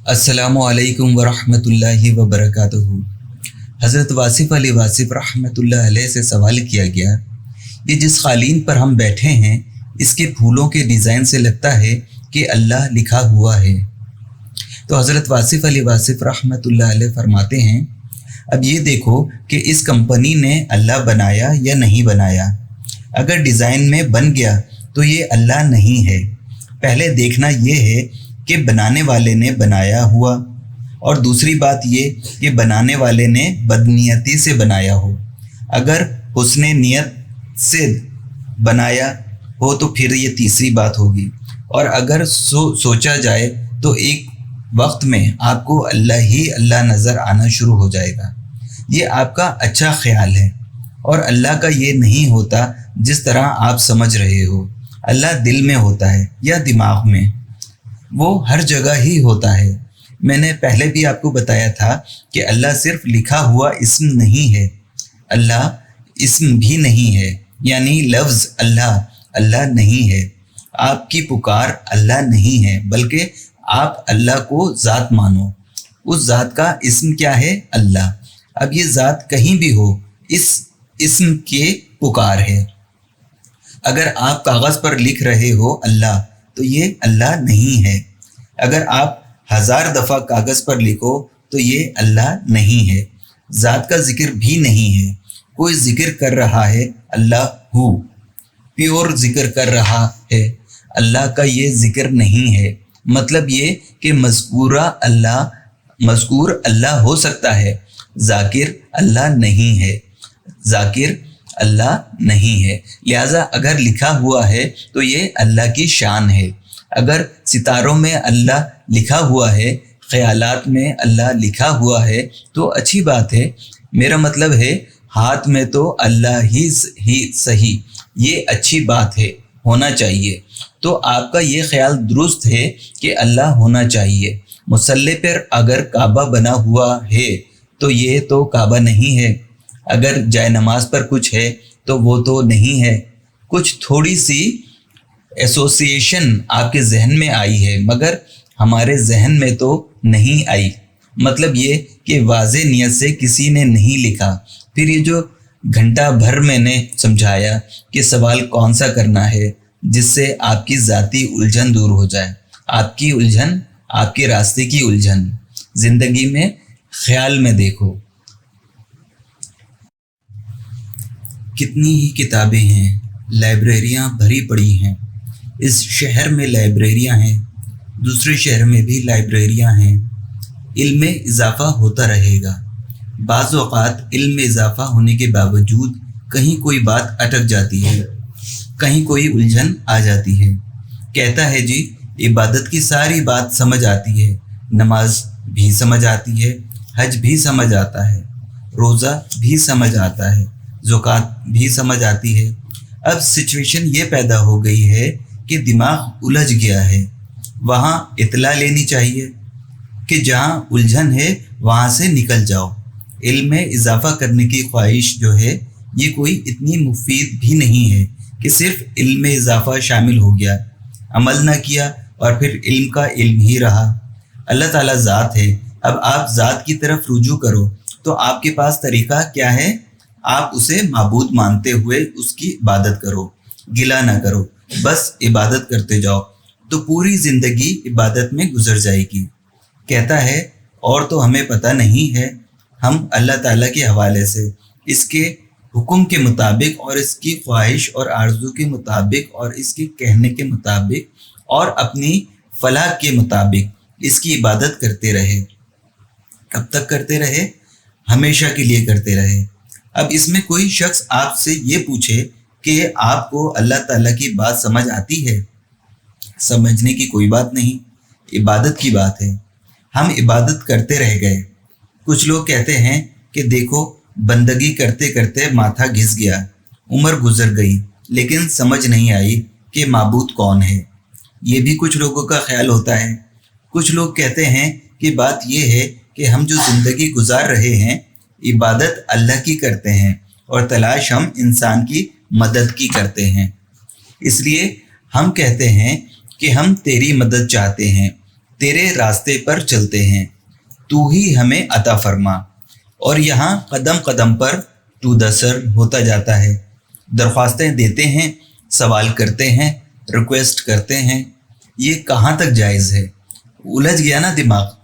अस्सलामु अलैकुम वरहमतुल्लाहि वबरकातुहू। हज़रत वासिफ़ अली वासिफ़ रहमतुल्लाह अलैह से सवाल किया गया, ये जिस क़ालीन पर हम बैठे हैं इसके फूलों के डिज़ाइन से लगता है कि अल्लाह लिखा हुआ है। तो हज़रत वासिफ़ अली वासिफ़ रहमतुल्लाह अलैह फरमाते हैं, अब ये देखो कि इस कंपनी ने अल्लाह बनाया या नहीं बनाया। अगर डिज़ाइन में बन गया तो ये अल्लाह नहीं है। पहले देखना ये है कि बनाने वाले ने बनाया हुआ, और दूसरी बात ये कि बनाने वाले ने बदनीयती से बनाया हो। अगर हुस्ने नियत से बनाया हो तो फिर ये तीसरी बात होगी, और अगर सोचा जाए तो एक वक्त में आपको अल्लाह ही अल्लाह नज़र आना शुरू हो जाएगा। ये आपका अच्छा ख्याल है, और अल्लाह का ये नहीं होता जिस तरह आप समझ रहे हो। अल्लाह दिल में होता है या दिमाग में, वो हर जगह ही होता है। मैंने पहले भी आपको बताया था कि अल्लाह सिर्फ लिखा हुआ इस्म नहीं है, अल्लाह इस्म भी नहीं है, यानी लफ्ज़ अल्लाह अल्लाह नहीं है। आपकी पुकार अल्लाह नहीं है, बल्कि आप अल्लाह को ज़ात मानो। उस ज़ात का इस्म क्या है? अल्लाह। अब ये ज़ात कहीं भी हो, इस इस्म के पुकार है। अगर आप कागज़ पर लिख रहे हो अल्लाह, तो ये अल्लाह नहीं है। अगर आप 1000 दफ़ा कागज़ पर लिखो तो ये अल्लाह नहीं है। ज़ात का ज़िक्र भी नहीं है। कोई ज़िक्र कर रहा है अल्लाह हु, प्योर ज़िक्र कर रहा है, अल्लाह का ये ज़िक्र नहीं है। मतलब ये कि मज़कूर अल्लाह हो सकता है, ज़ाकिर अल्लाह नहीं है। ज़ाकिर अल्लाह नहीं है। लिहाजा अगर लिखा हुआ है तो ये अल्लाह की शान है। अगर सितारों में अल्लाह लिखा हुआ है, ख़यालात में अल्लाह लिखा हुआ है तो अच्छी बात है। मेरा मतलब है हाथ में तो अल्लाह ही सही, ये अच्छी बात है, होना चाहिए। तो आपका ये ख्याल दुरुस्त है कि अल्लाह होना चाहिए। मुसल्ले पर अगर काबा बना हुआ है तो ये तो काबा नहीं है। अगर जाए नमाज पर कुछ है तो वो तो नहीं है। कुछ थोड़ी सी एसोसिएशन आपके जहन में आई है, मगर हमारे जहन में तो नहीं आई। मतलब ये कि वाज़े नियत से किसी ने नहीं लिखा। फिर ये जो घंटा भर मैंने समझाया कि सवाल कौन सा करना है जिससे आपकी ज़ाती उलझन दूर हो जाए, आपकी उलझन, आपके रास्ते की उलझन। ज़िंदगी में ख्याल में देखो, कितनी ही किताबें हैं, लाइब्रेरियां भरी पड़ी हैं। इस शहर में लाइब्रेरियां हैं, दूसरे शहर में भी लाइब्रेरियां हैं। इल्म में इजाफ़ा होता रहेगा। बाज़ औक़ात इल्म में इजाफ़ा होने के बावजूद कहीं कोई बात अटक जाती है, कहीं कोई उलझन आ जाती है। कहता है जी, इबादत की सारी बात समझ आती है, नमाज भी समझ आती है, हज भी समझ आता है, रोज़ा भी समझ आता है, ज़कात भी समझ आती है। अब सिचुएशन ये पैदा हो गई है कि दिमाग उलझ गया है। वहाँ इत्तला लेनी चाहिए कि जहाँ उलझन है वहाँ से निकल जाओ। इल्म में इजाफ़ा करने की ख्वाहिश जो है ये कोई इतनी मुफीद भी नहीं है कि सिर्फ इल्म में इजाफ़ा शामिल हो गया, अमल ना किया और फिर इल्म का इल्म ही रहा। अल्लाह ताला ज़ात है। अब आप ज़ात की तरफ रुजू करो तो आपके पास तरीक़ा क्या है? आप उसे माबूद मानते हुए उसकी इबादत करो, गिला ना करो, बस इबादत करते जाओ, तो पूरी ज़िंदगी इबादत में गुजर जाएगी। कहता है और तो हमें पता नहीं है, हम अल्लाह ताला के हवाले से इसके हुक्म के मुताबिक और इसकी ख्वाहिश और आरज़ू के मुताबिक और इसके कहने के मुताबिक और अपनी फलाह के मुताबिक इसकी इबादत करते रहे। कब तक करते रहे? हमेशा के लिए करते रहे। अब इसमें कोई शख्स आपसे ये पूछे कि आपको अल्लाह ताला की बात समझ आती है? समझने की कोई बात नहीं, इबादत की बात है। हम इबादत करते रह गए। कुछ लोग कहते हैं कि देखो बंदगी करते करते माथा घिस गया, उम्र गुजर गई, लेकिन समझ नहीं आई कि माबूद कौन है। ये भी कुछ लोगों का ख्याल होता है। कुछ लोग कहते हैं कि बात यह है कि हम जो ज़िंदगी गुजार रहे हैं इबादत अल्लाह की करते हैं और तलाश हम इंसान की मदद की करते हैं। इसलिए हम कहते हैं कि हम तेरी मदद चाहते हैं, तेरे रास्ते पर चलते हैं, तू ही हमें अता फरमा। और यहाँ कदम कदम पर तू दसर होता जाता है। दरख्वास्तें देते हैं, सवाल करते हैं, रिक्वेस्ट करते हैं। ये कहाँ तक जायज़ है? उलझ गया ना दिमाग।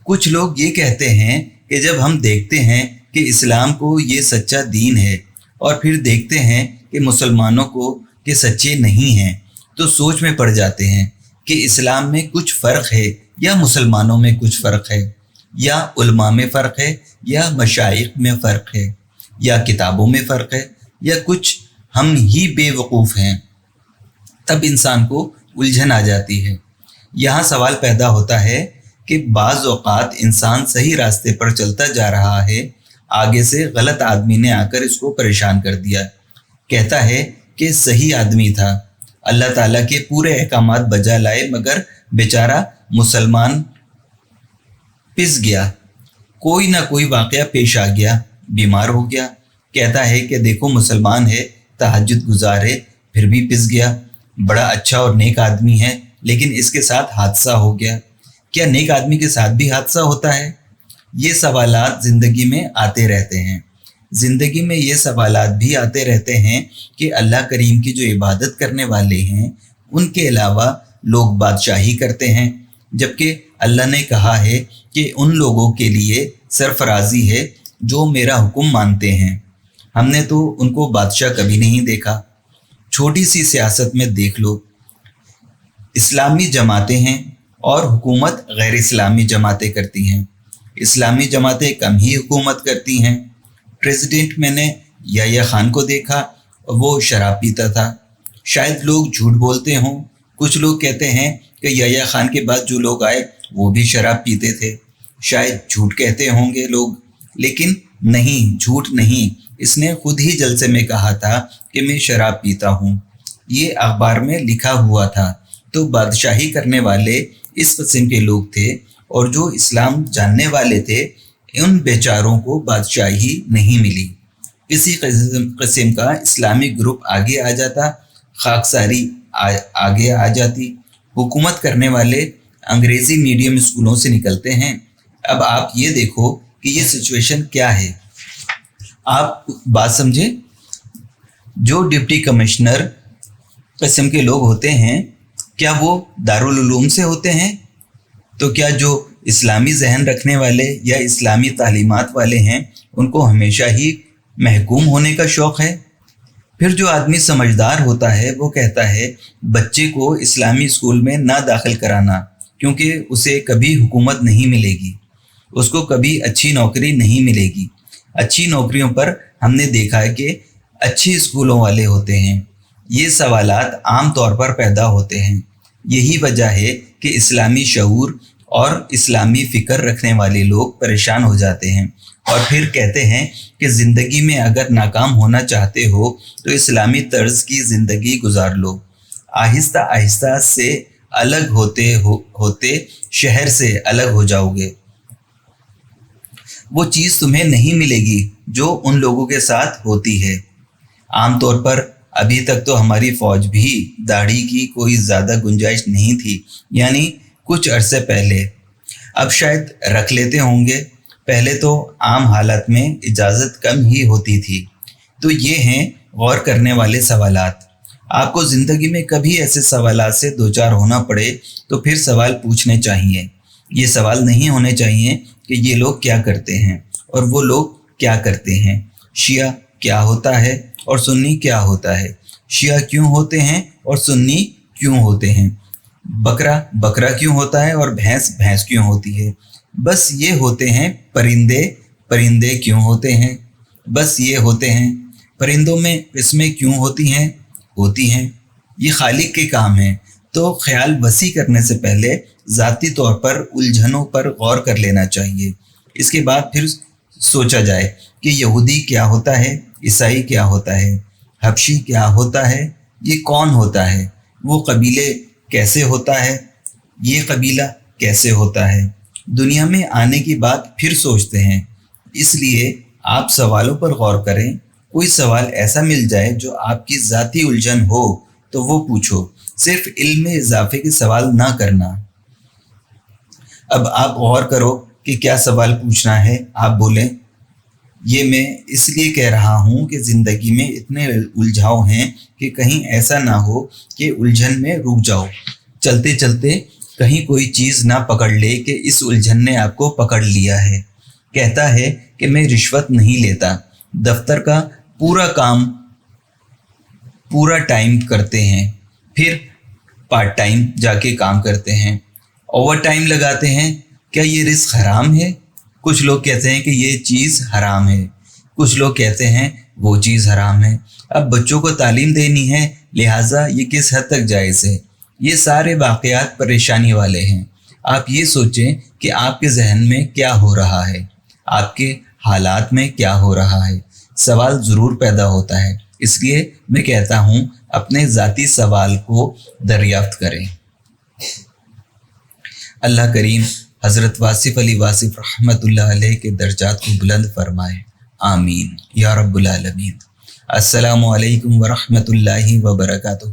कुछ लोग ये कहते हैं कि जब हम देखते हैं कि इस्लाम को ये सच्चा दीन है और फिर देखते हैं कि मुसलमानों को कि सच्चे नहीं हैं, तो सोच में पड़ जाते हैं कि इस्लाम में कुछ फ़र्क है या मुसलमानों में कुछ फ़र्क है, या उलमा में फ़र्क है, या मशाइख में फ़र्क है, या किताबों में फ़र्क है, या कुछ हम ही बेवकूफ़ हैं। तब इंसान को उलझन आ जाती है। यहाँ सवाल पैदा होता है कि बाज़ औक़ात इंसान सही रास्ते पर चलता जा रहा है, आगे से गलत आदमी ने आकर इसको परेशान कर दिया। कहता है कि सही आदमी था, अल्लाह ताला के पूरे अहकामात बजा लाए, मगर बेचारा मुसलमान पिस गया। कोई ना कोई वाक़या पेश आ गया, बीमार हो गया। कहता है कि देखो मुसलमान है, तहज्जुद गुजार है, फिर भी पिस गया। बड़ा अच्छा और नेक आदमी है, लेकिन इसके साथ हादसा हो गया। क्या नेक आदमी के साथ भी हादसा होता है? ये सवालात ज़िंदगी में आते रहते हैं। ज़िंदगी में ये सवालात भी आते रहते हैं कि अल्लाह करीम की जो इबादत करने वाले हैं, उनके अलावा लोग बादशाही करते हैं, जबकि अल्लाह ने कहा है कि उन लोगों के लिए सरफराजी है जो मेरा हुक्म मानते हैं। हमने तो उनको बादशाह कभी नहीं देखा। छोटी सी सियासत में देख लो, इस्लामी जमातें हैं और हुकूमत गैर इस्लामी जमातें करती हैं। इस्लामी जमातें कम ही हुकूमत करती हैं। प्रेसिडेंट मैंने याह्या खान को देखा, वो शराब पीता था। शायद लोग झूठ बोलते हों। कुछ लोग कहते हैं कि याह्या खान के बाद जो लोग आए वो भी शराब पीते थे। शायद झूठ कहते होंगे लोग, लेकिन नहीं, झूठ नहीं। इसने खुद ही जलसे में कहा था कि मैं शराब पीता हूँ। ये अखबार में लिखा हुआ था। तो बादशाही करने वाले इस किस्म के लोग थे, और जो इस्लाम जानने वाले थे, उन बेचारों को बादशाही नहीं मिली। किसी किस्म का इस्लामी ग्रुप आगे आ जाता, खाकसारी आगे आ जाती। हुकूमत करने वाले अंग्रेज़ी मीडियम स्कूलों से निकलते हैं। अब आप ये देखो कि ये सिचुएशन क्या है। आप बात समझे। जो डिप्टी कमिश्नर किस्म के लोग होते हैं, क्या वो दारुल उलूम से होते हैं? तो क्या जो इस्लामी जहन रखने वाले या इस्लामी तालीमात वाले हैं, उनको हमेशा ही महकूम होने का शौक़ है? फिर जो आदमी समझदार होता है वो कहता है बच्चे को इस्लामी स्कूल में ना दाखिल कराना, क्योंकि उसे कभी हुकूमत नहीं मिलेगी, उसको कभी अच्छी नौकरी नहीं मिलेगी। अच्छी नौकरियों पर हमने देखा है कि अच्छे स्कूलों वाले होते हैं। ये सवालात आम तौर पर पैदा होते हैं। यही वजह है कि इस्लामी शऊर और इस्लामी फ़िक्र रखने वाले लोग परेशान हो जाते हैं और फिर कहते हैं कि ज़िंदगी में अगर नाकाम होना चाहते हो तो इस्लामी तर्ज की ज़िंदगी गुजार लो। आहिस्ता आहिस्ता से अलग होते शहर से अलग हो जाओगे। वो चीज़ तुम्हें नहीं मिलेगी जो उन लोगों के साथ होती है। आम तौर पर अभी तक तो हमारी फ़ौज भी दाढ़ी की कोई ज़्यादा गुंजाइश नहीं थी, यानी कुछ अरसे पहले। अब शायद रख लेते होंगे। पहले तो आम हालत में इजाज़त कम ही होती थी। तो ये हैं गौर करने वाले सवालात। आपको ज़िंदगी में कभी ऐसे सवालात से दो चार होना पड़े तो फिर सवाल पूछने चाहिए। ये सवाल नहीं होने चाहिए कि ये लोग क्या करते हैं और वो लोग क्या करते हैं। शिया क्या होता है और सुन्नी क्या होता है। शिया क्यों होते हैं और सुन्नी क्यों होते हैं। बकरा बकरा क्यों होता है और भैंस भैंस क्यों होती है। बस ये होते हैं। परिंदे परिंदे क्यों होते हैं। बस ये होते हैं। परिंदों में किस्में क्यों होती हैं। ये खालिक के काम हैं। तो ख्याल वसी करने से पहले ज़ाती तौर पर उलझनों पर गौर कर लेना चाहिए। इसके बाद फिर सोचा जाए कि यहूदी क्या होता है, ईसाई क्या होता है, हबशी क्या होता है, ये कौन होता है, वो कबीले कैसे होता है, ये कबीला कैसे होता है। दुनिया में आने की बात फिर सोचते हैं। इसलिए आप सवालों पर गौर करें। कोई सवाल ऐसा मिल जाए जो आपकी ज़ाती उलझन हो तो वो पूछो। सिर्फ इल्म में इजाफे के सवाल ना करना। اب آپ غور کرو کہ کیا سوال پوچھنا ہے، آپ بولیں۔ یہ میں اس لیے کہہ رہا ہوں کہ زندگی میں اتنے الجھاؤ ہیں کہ کہیں ایسا نہ ہو کہ الجھن میں رک جاؤ، چلتے چلتے کہیں کوئی چیز نہ پکڑ لے کہ اس الجھن نے آپ کو پکڑ لیا ہے۔ کہتا ہے کہ میں رشوت نہیں لیتا، دفتر کا پورا کام پورا ٹائم کرتے ہیں، پھر پارٹ ٹائم جا کے کام کرتے ہیں، اوور ٹائم لگاتے ہیں۔ کیا یہ رزق حرام ہے؟ کچھ لوگ کہتے ہیں کہ یہ چیز حرام ہے، کچھ لوگ کہتے ہیں وہ چیز حرام ہے۔ اب بچوں کو تعلیم دینی ہے، لہٰذا یہ کس حد تک جائز ہے؟ یہ سارے واقعات پریشانی والے ہیں۔ آپ یہ سوچیں کہ آپ کے ذہن میں کیا ہو رہا ہے، آپ کے حالات میں کیا ہو رہا ہے۔ سوال ضرور پیدا ہوتا ہے، اس لیے میں کہتا ہوں اپنے ذاتی سوال کو دریافت کریں۔ اللہ کریم حضرت واصف علی واصف رحمۃ اللہ علیہ کے درجات کو بلند فرمائے، آمین یا رب العالمین۔ السلام علیکم ورحمۃ اللہ وبرکاتہ۔